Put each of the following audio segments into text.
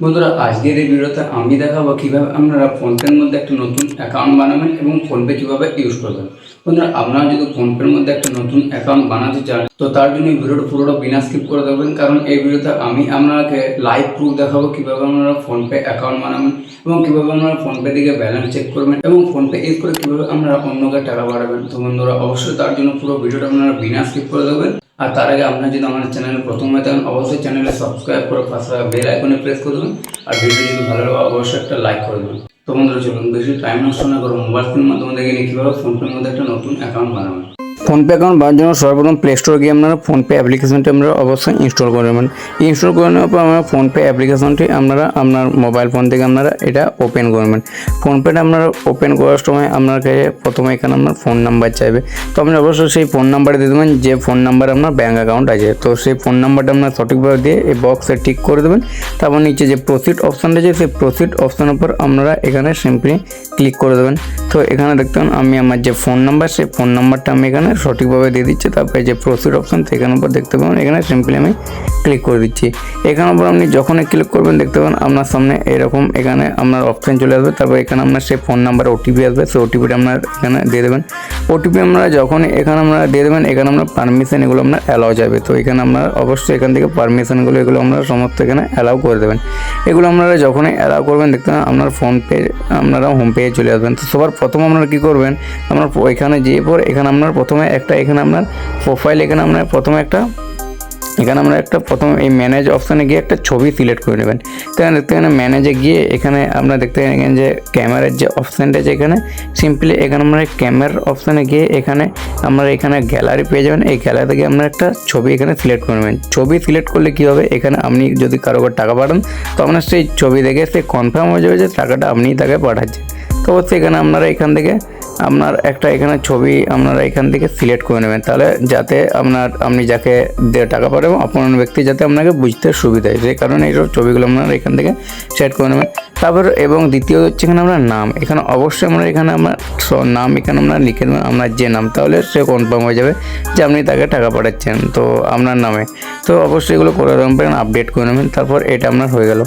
বন্ধুরা, আজকের এই ভিডিওতে আমি দেখাবো কিভাবে আপনারা ফোনপের মধ্যে একটা নতুন অ্যাকাউন্ট বানাবেন এবং ফোনপে কিভাবে ইউজ করবেন। বন্ধুরা, আপনারা যদি ফোনপের মধ্যে একটা নতুন অ্যাকাউন্ট বানাতে চান তো তার জন্য এই ভিডিওটা পুরোটা বিনা স্কিপ করে দেবেন, কারণ এই ভিডিওতে আমি আপনাকে লাইভ প্রুফ দেখাবো কিভাবে আপনারা ফোনপে অ্যাকাউন্ট বানাবেন এবং কিভাবে আপনারা ফোনপে থেকে ব্যালেন্স চেক করবেন এবং ফোনপে ইউজ করে কিভাবে আপনারা অন্যকে টাকা পাঠাবেন। তো বন্ধুরা, অবশ্যই তার জন্য পুরো ভিডিওটা আপনারা বিনা স্কিপ করে দেবেন। আর তার আগে আপনারা যদি আমার চ্যানেলে প্রথম হয়ে থাকেন অবশ্যই চ্যানেলে সাবস্ক্রাইব করে পাশে বেল আইকনে প্রেস করে দেবেন। আর ভিডিও যদি ভালো লাগে অবশ্যই একটা লাইক করে দেবেন। তো বন্ধুরা, চলুন বেশি টাইম নষ্ট না করে মোবাইল ফোনের মাধ্যমে দেখে নিই কীভাবে ফোনপের মধ্যে একটা নতুন অ্যাকাউন্ট বানাবেন। ফোনপে অ্যাকাউন্ট বানানোর জন্য সর্বপ্রথম প্লে স্টোরে গিয়ে আপনারা ফোনপে অ্যাপ্লিকেশনটি আপনারা অবশ্যই ইনস্টল করে নেবেন। ইনস্টল করে নেওয়ার পর আপনারা ফোনপে অ্যাপ্লিকেশনটি আপনারা আপনার মোবাইল ফোন থেকে আপনারা এটা ওপেন করবেন। ফোনপেটা আপনারা ওপেন করার সময় আপনার কাছে প্রথমে এখানে আপনার ফোন নাম্বার চাইবে। তো আপনি অবশ্যই সেই ফোন নাম্বারে দিয়ে দেবেন যে ফোন নাম্বার আপনার ব্যাঙ্ক অ্যাকাউন্ট আছে। তো সেই ফোন নাম্বারটা আপনার সঠিকভাবে দিয়ে এই বক্সে টিক করে দেবেন। তারপর নিচে যে প্রসিড অপশান আছে সেই প্রসিড অপশানের উপর আপনারা এখানে সিম্পলি ক্লিক করে দেবেন। তো এখানে দেখতে পান আমি আমার যে ফোন নাম্বার সেই ফোন নাম্বারটা আমি এখানে সঠিকভাবে দিয়ে দিচ্ছি। তারপরে যে প্রসিড অপশান সেখানের উপর দেখতে পাবেন এখানে সিম্পলি আমি ক্লিক করে দিচ্ছি। এখানের উপর আপনি যখনই ক্লিক করবেন দেখতে পাবেন আপনার সামনে এরকম এখানে আপনার অপশান চলে আসবে। তারপর এখানে আপনার সেই ফোন নাম্বারে ওটিপি আসবে, সেই ওটিপিটা আপনার এখানে দিয়ে দেবেন। ওটিপি আপনারা যখনই এখানে আপনারা দিয়ে দেবেন এখানে আপনার পারমিশন এগুলো আপনার অ্যালাউ যাবে। তো এখানে আপনারা অবশ্যই এখান থেকে পারমিশনগুলো এগুলো আপনারা সমস্ত এখানে অ্যালাউ করে দেবেন। এগুলো আপনারা যখনই অ্যালাউ করবেন দেখতে পাবেন আপনার ফোনপে আপনারা হোম পেজে চলে আসবেন। তো সবার প্রথম আপনারা কী করবেন, আপনার ওইখানে যেয়ে পর এখানে আপনার প্রথমে একটা এখানে আপনার প্রোফাইল এখানে আপনার প্রথমে একটা প্রথমে এই ম্যানেজ অপশানে গিয়ে একটা ছবি সিলেক্ট করে নেবেন। তো এখানে দেখতে পাবেন ম্যানেজে গিয়ে এখানে আপনারা দেখতে পাবেন যে ক্যামেরার যে অপশানটা আছে এখানে সিম্পলি এখানে আপনারা ক্যামেরার অপশানে গিয়ে এখানে আপনারা এখানে গ্যালারি পেয়ে যাবেন। এই গ্যালারি থেকে আপনারা একটা ছবি এখানে সিলেক্ট করে নেবেন। ছবি সিলেক্ট করলে কী হবে, এখানে আপনি যদি কারো টাকা পাঠান তো আপনার সেই ছবি দেখে সে কনফার্ম হয়ে যাবে যে টাকাটা আপনিই তাকে পাঠাচ্ছেন। তো অবশ্যই এখানে আপনারা এখান থেকে আপনার একটা এখানে ছবি আপনারা এখান থেকে সিলেক্ট করে নেবেন, তাহলে যাতে আপনি যাকে টাকা পাঠাবেন অপর ব্যক্তি যাতে আপনাকে বুঝতে সুবিধা হয়, সেই কারণে এই ছবিগুলো আপনারা এখান থেকে সেট করে নেবেন। তারপর এবং দ্বিতীয় হচ্ছে এখানে আমরা নাম, এখানে অবশ্যই আমরা এখানে আমরা নাম এখানে আমরা লিখে দেবেন আপনার যে নাম, তাহলে সে কনফার্ম হয়ে যাবে যে আপনি তাকে টাকা পাঠাচ্ছেন তো আপনার নামে। তো অবশ্যই এগুলো করে দেবেন, আপডেট করে নেবেন। তারপর এটা আপনার হয়ে গেল।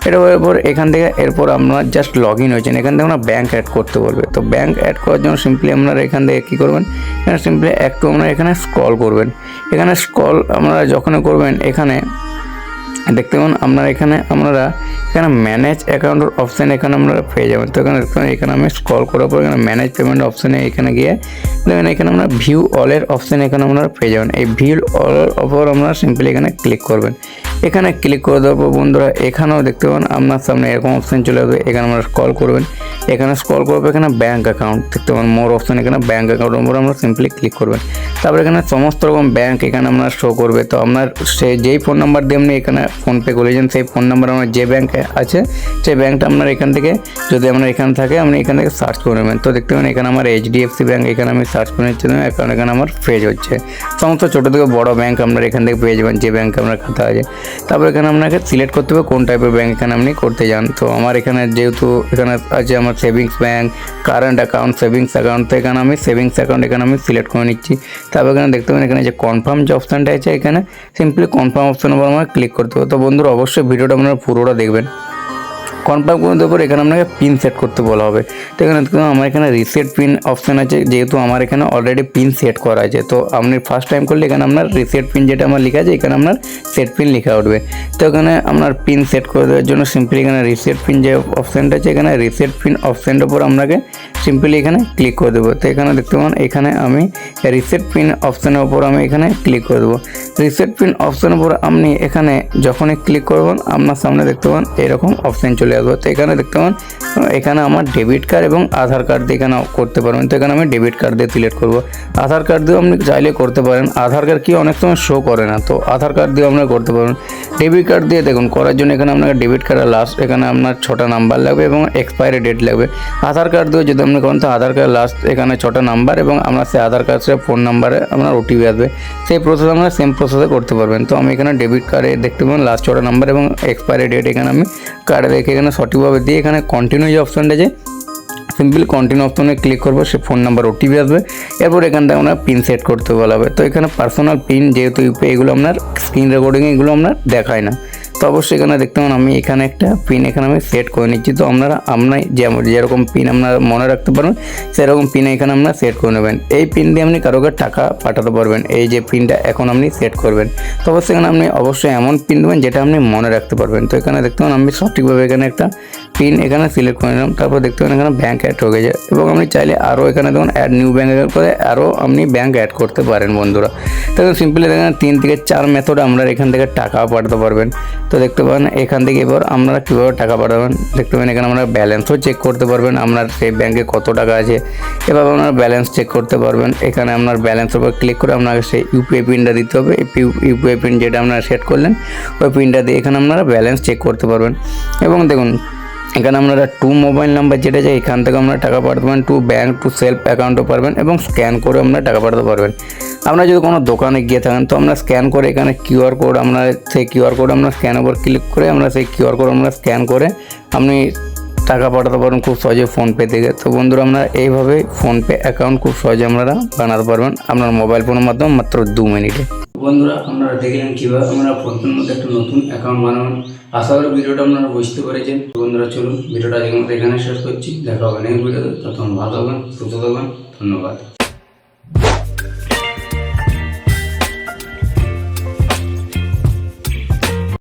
এটা হওয়ার পর এখান থেকে এরপর আপনার জাস্ট লগ ইন হয়েছেন, এখান থেকে আমরা ব্যাঙ্ক অ্যাড করতে বলবে। তো ব্যাঙ্ক অ্যাড করার জন্য সিম্পলি আপনারা এখান থেকে কী করবেন, এখানে সিম্পলি একটু আপনারা এখানে স্ক্রল করবেন। এখানে স্ক্রল আপনারা যখন করবেন এখানে দেখতে পাবেন আপনারা এখানে ম্যানেজ অ্যাকাউন্টের অপশান এখানে আপনারা পেয়ে যাবেন। তো এখানে আমি স্ক্রল করার পর এখানে ম্যানেজ পেমেন্ট অপশানে এখানে গিয়ে দেখবেন এখানে আমরা ভিউ অলের অপশান এখানে আপনারা পেয়ে যাবেন। এই ভিউ অলের ওপর আপনারা সিম্পলি এখানে ক্লিক করবেন। এখানে ক্লিক করে দেওয়ার পর বন্ধুরা এখানেও দেখতে পাবেন আপনার সামনে এরকম অপশান চলে আসবে। এখানে আমরা স্ক্রল করবেন, এখানে স্ক্রল করবো এখানে ব্যাঙ্ক অ্যাকাউন্ট দেখতে পাবেন মোর অপশান, এখানে ব্যাঙ্ক অ্যাকাউন্টের উপর আমরা সিম্পলি ক্লিক করবেন। তারপর এখানে সমস্ত রকম ব্যাঙ্ক এখানে আপনার শো করবে। তো আপনার যেই ফোন নাম্বার দিয়ে আপনি এখানে ফোনপে করেছেন সেই ফোন নাম্বার আমার যে ব্যাঙ্কে আছে সেই ব্যাঙ্কটা আপনার এখান থেকে যদি আপনার এখানে থাকে আপনি এখান থেকে সার্চ করে নেবেন। তো দেখতে পাবেন এখানে আমার এইচডিএফসি ব্যাঙ্ক এখানে আমি সার্চ করে নিচ্ছি, কারণ এখানে আমার পেজ হচ্ছে সমস্ত ছোটো থেকে বড়ো ব্যাঙ্ক আপনার এখান থেকে পেয়ে যাবেন যে ব্যাঙ্কে আপনার খাতা আছে। তারপর এখানে আপনাকে সিলেক্ট করতে হবে কোন টাইপের ব্যাঙ্ক এখানে আপনি করতে যান। তো আমার এখানে যেহেতু এখানে আছে আমার savings bank, current account, savings account, তো এখানে আমি সেভিংস অ্যাকাউন্ট এখানে আমি সিলেক্ট করে নিচ্ছি। তারপর এখানে দেখতে পাবেন এখানে যে কনফার্ম যে অপশানটা আছে এখানে সিম্পলি কনফার্ম অপশানের উপর আমার ক্লিক করতে হবে। তো বন্ধুরা অবশ্যই ভিডিওটা আপনারা পুরোটা দেখবেন। কনফার্ম করে দেওয়ার পর এখানে আপনাকে পিন সেট করতে বলা হবে। তো এখানে আমার এখানে রিসেট পিন অপশান আছে, যেহেতু আমার এখানে অলরেডি পিন সেট করা আছে। তো আপনি ফার্স্ট টাইম করলে এখানে আপনার রিসেট পিন যেটা আমার লেখা আছে এখানে আপনার সেট পিন লেখা উঠবে। তো এখানে আপনার পিন সেট করে দেওয়ার জন্য সিম্পলি এখানে রিসেট পিন যে অপশানটা আছে এখানে রিসেট পিন অপশানটার উপর আপনাকে সিম্পলি এখানে ক্লিক করে দেবো। তো এখানে দেখতে পাবেন এখানে আমি রিসেট পিন অপশানের উপর আমি এখানে ক্লিক করে দেবো। রিসেট পিন অপশানের উপর আপনি এখানে যখনই ক্লিক করবেন আপনার সামনে দেখতে পাবেন এরকম অপশান চলে আসবে। তো এখানে দেখতে পাবেন এখানে আমার ডেবিট কার্ড এবং আধার কার্ড দিয়ে এখানে করতে পারবেন। তো এখানে আমি ডেবিট কার্ড দিয়ে সিলেক্ট করবো। আধার কার্ড দিয়েও আপনি চাইলে করতে পারেন, আধার কার্ড কি অনেক সময় শো করে না, তো আধার কার্ড দিয়েও আপনারা করতে পারেন। ডেবিট কার্ড দিয়ে দেখুন করার জন্য এখানে আপনাকে ডেবিট কার্ডের লাস্ট এখানে আপনার 6টা নাম্বার লাগবে এবং এক্সপায়ারি ডেট লাগবে। আধার কার্ড দিয়েও যদি আপনি করেন তো আধার কার্ড লাস্ট এখানে 6টা নাম্বার এবং আপনার সেই আধার কার্ডের ফোন নাম্বারে আপনার ওটিপি আসবে। সেই প্রসেস আপনারা সেম প্রসেসে করতে পারবেন। তো আমি এখানে ডেবিট কার্ডে দেখতে পাবেন লাস্ট 6টা নাম্বার এবং এক্সপায়ারি ডেট এখানে আমি কার্ডে রেখে এখানে সঠিকভাবে দিয়ে এখানে কন্টিনিউ যে অপশানটা আছে সিম্পল কন্টিনিউ অপশনে ক্লিক করবো, সে ফোন নাম্বার ওটিপি আসবে। এরপর এখান থেকে আমরা পিন সেট করতে বলা হবে। তো এখানে পার্সোনাল পিন যেহেতু ইউপিআই এগুলো আপনার স্ক্রিন রেকর্ডিং এগুলো আপনার দেখায় না, তো অবশ্যই এখানে দেখতে পাবেন আমি এখানে একটা পিন এখানে আমি সেট করে নিচ্ছি। তো আপনারা যেরকম পিন আপনারা মনে রাখতে পারবেন সেরকম পিন এখানে আপনারা সেট করে নেবেন। এই পিন দিয়ে আপনি কারোকে টাকা পাঠাতে পারবেন। এই যে পিনটা এখন আপনি সেট করবেন, তো অবশ্যই এখানে আপনি অবশ্যই এমন পিন দেবেন যেটা আপনি মনে রাখতে পারবেন। তো এখানে দেখতে পাবেন আমি সঠিকভাবে এখানে একটা পিন এখানে সিলেক্ট করে নিলাম। তারপর দেখতে পাবেন এখানে ব্যাঙ্ক অ্যাড হয়ে যায় এবং আপনি চাইলে আরও এখানে দেখুন অ্যাড নিউ ব্যাঙ্ক অ্যাড করে আরও আপনি ব্যাঙ্ক অ্যাড করতে পারেন বন্ধুরা। তো সিম্পলি দেখেন 3 থেকে 4 মেথডে আপনারা এখান থেকে টাকা পাঠাতে পারবেন। তো দেখতে পাবেন এখান থেকে এবার আপনারা কীভাবে টাকা পাঠাবেন দেখতে পাবেন। এখানে আপনারা ব্যালেন্সও চেক করতে পারবেন, আপনার সেই ব্যাঙ্কে কত টাকা আছে এভাবে আপনারা ব্যালেন্স চেক করতে পারবেন। এখানে আপনার ব্যালেন্সের উপর ক্লিক করে আপনাকে সেই ইউপিআই পিনটা দিতে হবে। ইউপিআই পিন যেটা আপনারা সেট করলেন ওই পিনটা দিয়ে এখানে আপনারা ব্যালেন্স চেক করতে পারবেন। এবং দেখুন এখানে আপনারা টু মোবাইল নাম্বার যেটা চাই এখান থেকে আপনারা টাকা পাঠাতে পারবেন, টু ব্যাঙ্ক, টু সেলফ অ্যাকাউন্টও পারবেন এবং স্ক্যান করে আপনারা টাকা পাঠাতে পারবেন। আপনারা যদি কোনো দোকানে গিয়ে থাকেন তো আমরা স্ক্যান করে এখানে কিউআর কোড আমরা সেই কিউআর কোড আমরা স্ক্যান ওপর ক্লিক করে আমরা সেই কিউআর কোড আমরা স্ক্যান করে আপনি টাকা পাঠাতে পারবেন খুব সহজে ফোনপে থেকে। তো বন্ধুরা আপনারা এইভাবে ফোনপে অ্যাকাউন্ট খুব সহজে আপনারা বানাতে পারবেন আপনার মোবাইল ফোনের মাধ্যমে মাত্র 2 মিনিটে। বন্ধুরা আপনারা দেখলেন কীভাবে আমরা ফোনপের মধ্যে একটা নতুন অ্যাকাউন্ট বানাবেন। আশা করি ভিডিওটা আপনারা বুঝতে পেরেছেন। বন্ধুরা চলুন ভিডিওটা আজকের মতো এখানে শেষ করছি। দেখা হবে নেক্সট ভিডিওতে। তখন ভালো থাকবেন, সুস্থ থাকবেন। ধন্যবাদ।